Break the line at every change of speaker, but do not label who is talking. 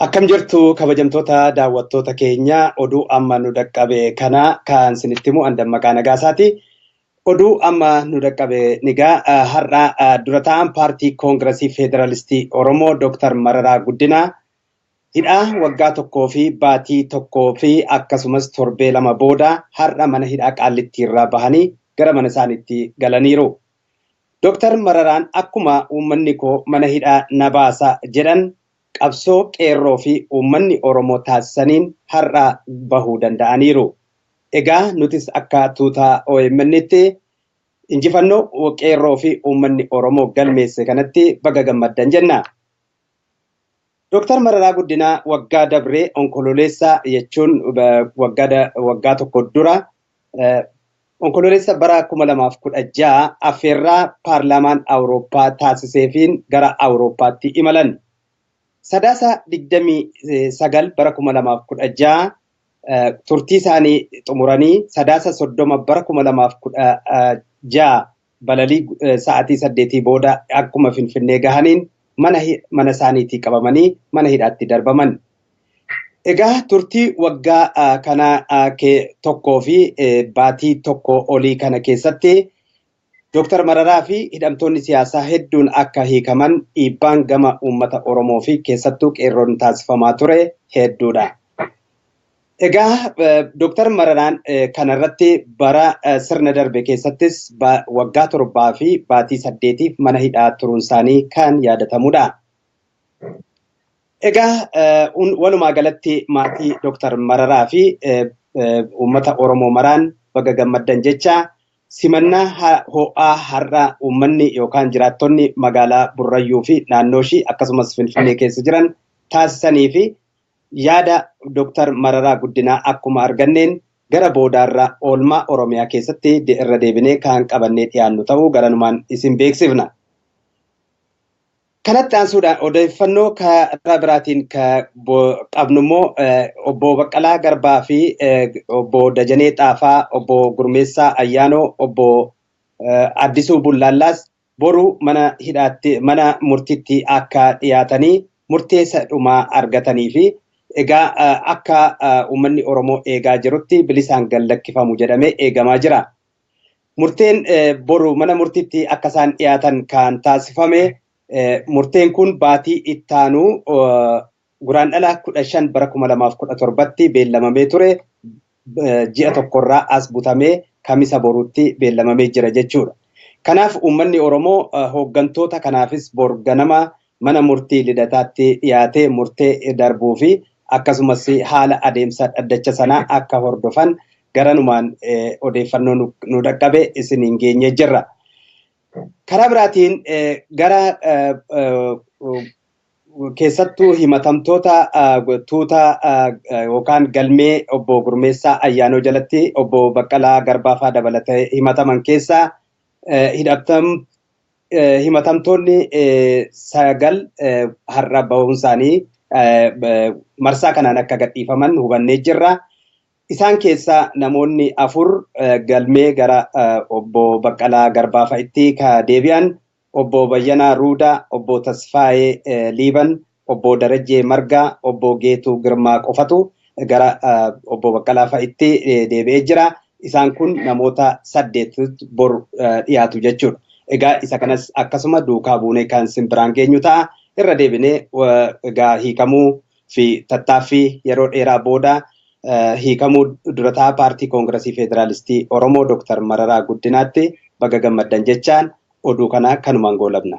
Akkam jirtu kabajamtoota daawwattoota keenya oduu amma nu dhaqqabe kana kan isinitti himu Andammaqaa Nagaasaati. Oduu amma nu dhaqqabe nigaa har'a dura taa'aan paartii Koongiresii Federaalistii Oromoo Dr. Mararaa Guddinaa hidhaa waggaa tokkoo fi baatii tokkoo fi akkasumas torbee lama booda har'a mana hidhaa Qaallittii irraa bahanii gara mana isaaniitti galaniiru. Dr. Mararaan akkuma uummanni koo mana hidhaa na baasa jedhan qabsoo qeerroo fi uummanni Oromoo taasisaniin har'a bahuu danda'aniiru. Egaa nutis akka tuutaa OMN'tti injifannoo qeerroo fi uummanni Oromoo galmeesse kanatti baga gammaddan jenna. Dr. Mararaa Guddinaa waggaa dabree onkololeessa jechuun waggaa tokko dura onkololeessa bara 2016 affeerraa paarlaamaan Awurooppaa taasiseefiin gara Awurooppaatti imalan. Sadaasa 29 bara 2016 turtii isaanii xumuranii sadaasa 30 bara 2016 balalii sa'aatii 8 booda akkuma Finfinnee gahaniin mana isaaniitii qabamanii mana hidhaatti darbaman. Egaa turtii waggaa kana tokkoo fi baatii tokko olii kana keessatti Dr. Mararaa fi hidhamtoonni siyaasaa hedduun akka hiikaman dhiibbaan gama uummata Oromoo fi keessattuu qeerroon taasifamaa ture hedduudha. Egaa Dr. Mararaan kanarratti bara sirna darbe keessattis waggaa 7 fi baatii 8 mana hidhaa turuun isaanii kan yaadatamudha. Egaa walumaa galatti maatii Dr. Mararaa fi uummata Oromoo maraan baga gammaddan jecha simannaa ho'aa har'a uummanni yookaan jiraattonni magaalaa Burrayyuu fi naannoo ishii akkasumas Finfinnee keessa jiran taasisanii fi yaada Dr. Mararaa Guddinaa akkuma arganneen gara boodaarra oolmaa Oromiyaa keessatti irra deebinee kan qabannee dhiyaannu ta'uu garanumaan isin beeksifna. Kanatti aansuudhaan odeeffannoo karaa biraatiin qabnu immoo obbo Baqqalaa Garbaa fi obbo Dajanee Xaafaa, obbo Gurmeessaa Ayyaanoo, obbo Addisuu Bullaallaas boru mana murtiitti akka dhiyaatanii murteessa dhumaa argatanii fi egaa akka uummanni Oromoo eegaa jirutti bilisaan gallakkifamu jedhamee eegamaa jira. Murteen boru mana murtiitti akka isaan dhiyaatan kan taasifame murteen kun baatii ittaanuu guraandhala 15 bara 2017tti beellamamee ture ji'a tokkorraa as butamee kamisa boruutti beellamamee jira jechuudha. Kanaaf uummanni Oromoo hooggantoota kanaafis ganama mana murtii lidataatti dhiyaatee murtee darbuu fi akkasumas haala adeemsa dhaddacha sanaa akka hordofan garanumaan odeeffannoo nu dhaqqabe isiniin geenye jirra. Karaa biraatiin gara keessattuu himatamtoota tuuta yookaan galmee obbo Gurmeessaa Ayyaanoo jalatti obbo Baqqalaa Garbaa fa'aa dabalatee himataman keessaa himatamtoonni 9 har'a bahuun isaanii marsaa kanaan akka gadhiifaman hubannee jirra. Isaan keessaa namoonni 4 galmee gara obbo Baqqalaa Garbaa fa'itti ka deebi'an obbo Bayyanaa Ruudaa, obbo Tasfaayee Liiban, obbo Darajjee Margaa, obbo Geetuu Girmaa qofatu gara obbo Baqqalaa fa'itti deebi'ee jira. Isaan kun namoota 8 bor dhiyaatu jechuudha. Egaa isa kanas akkasuma duukaa buunee kan simbiraan geenyu ta'a. Irra deebinee egaa hiikamuu fi tattaaffii yeroo dheeraa booda hiikamuu durataa paartii Koongiresii Federaalistii Oromoo Dr. Mararaa Guddinaatti baga gammaddan jechaan oduu kana kanumaan goolabna.